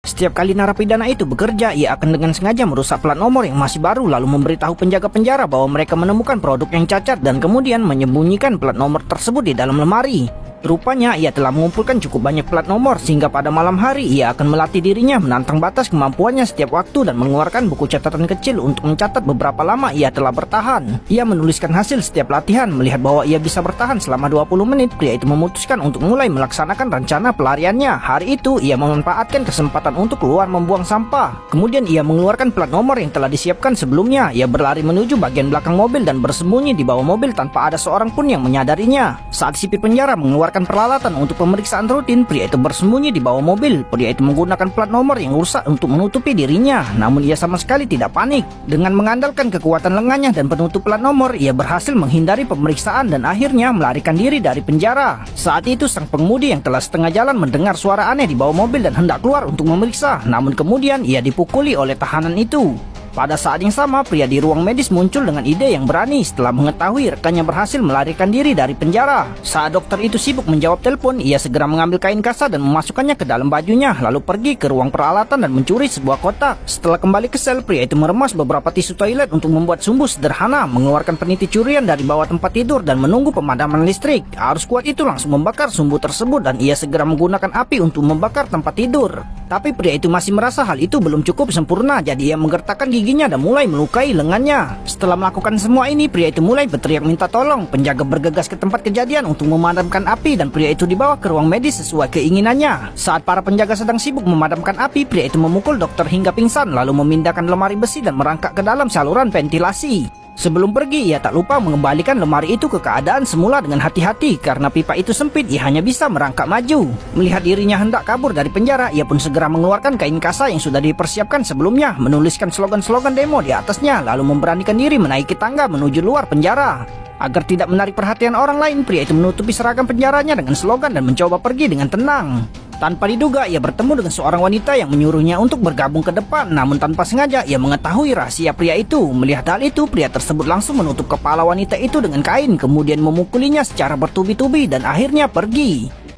Setiap kali narapidana itu bekerja, ia akan dengan sengaja merusak plat nomor yang masih baru lalu memberitahu penjaga penjara bahwa mereka menemukan produk yang cacat dan kemudian menyembunyikan plat nomor tersebut di dalam lemari. Rupanya ia telah mengumpulkan cukup banyak plat nomor sehingga pada malam hari ia akan melatih dirinya menantang batas kemampuannya setiap waktu dan mengeluarkan buku catatan kecil untuk mencatat beberapa lama ia telah bertahan. Ia menuliskan hasil setiap latihan. Melihat bahwa ia bisa bertahan selama 20 menit, pria itu memutuskan untuk mulai melaksanakan rencana pelariannya. Hari itu ia memanfaatkan kesempatan untuk keluar membuang sampah. Kemudian ia mengeluarkan plat nomor yang telah disiapkan sebelumnya. Ia berlari menuju bagian belakang mobil dan bersembunyi di bawah mobil tanpa ada seorang pun yang menyadarinya. Saat sipir penjara mengeluarkan peralatan untuk pemeriksaan rutin, pria itu bersembunyi di bawah mobil. Pria itu menggunakan plat nomor yang rusak untuk menutupi dirinya, namun ia sama sekali tidak panik. Dengan mengandalkan kekuatan lengannya dan penutup plat nomor, ia berhasil menghindari pemeriksaan dan akhirnya melarikan diri dari penjara. Saat itu sang pengemudi yang telah setengah jalan mendengar suara aneh di bawah mobil dan hendak keluar untuk memeriksa, namun kemudian ia dipukuli oleh tahanan itu. Pada saat yang sama, pria di ruang medis muncul dengan ide yang berani setelah mengetahui rekannya berhasil melarikan diri dari penjara. Saat dokter itu sibuk menjawab telepon, ia segera mengambil kain kasa dan memasukkannya ke dalam bajunya, lalu pergi ke ruang peralatan dan mencuri sebuah kotak. Setelah kembali ke sel, pria itu meremas beberapa tisu toilet untuk membuat sumbu sederhana, mengeluarkan peniti curian dari bawah tempat tidur dan menunggu pemadaman listrik. Arus kuat itu langsung membakar sumbu tersebut dan ia segera menggunakan api untuk membakar tempat tidur. Tapi pria itu masih merasa hal itu belum cukup sempurna, jadi ia menggertakkan giginya dan mulai melukai lengannya. Setelah melakukan semua ini, pria itu mulai berteriak minta tolong. Penjaga bergegas ke tempat kejadian untuk memadamkan api dan pria itu dibawa ke ruang medis sesuai keinginannya. Saat para penjaga sedang sibuk memadamkan api, pria itu memukul dokter hingga pingsan lalu memindahkan lemari besi dan merangkak ke dalam saluran ventilasi. Sebelum pergi, ia tak lupa mengembalikan lemari itu ke keadaan semula dengan hati-hati. Karena pipa itu sempit, ia hanya bisa merangkak maju. Melihat dirinya hendak kabur dari penjara, ia pun segera mengeluarkan kain kasa yang sudah dipersiapkan sebelumnya, menuliskan slogan-slogan demo di atasnya, lalu memberanikan diri menaiki tangga menuju luar penjara. Agar tidak menarik perhatian orang lain, pria itu menutupi seragam penjaranya dengan slogan dan mencoba pergi dengan tenang. Tanpa diduga, ia bertemu dengan seorang wanita yang menyuruhnya untuk bergabung ke depan. Namun tanpa sengaja, ia mengetahui rahasia pria itu. Melihat hal itu, pria tersebut langsung menutup kepala wanita itu dengan kain, kemudian memukulinya secara bertubi-tubi dan akhirnya pergi.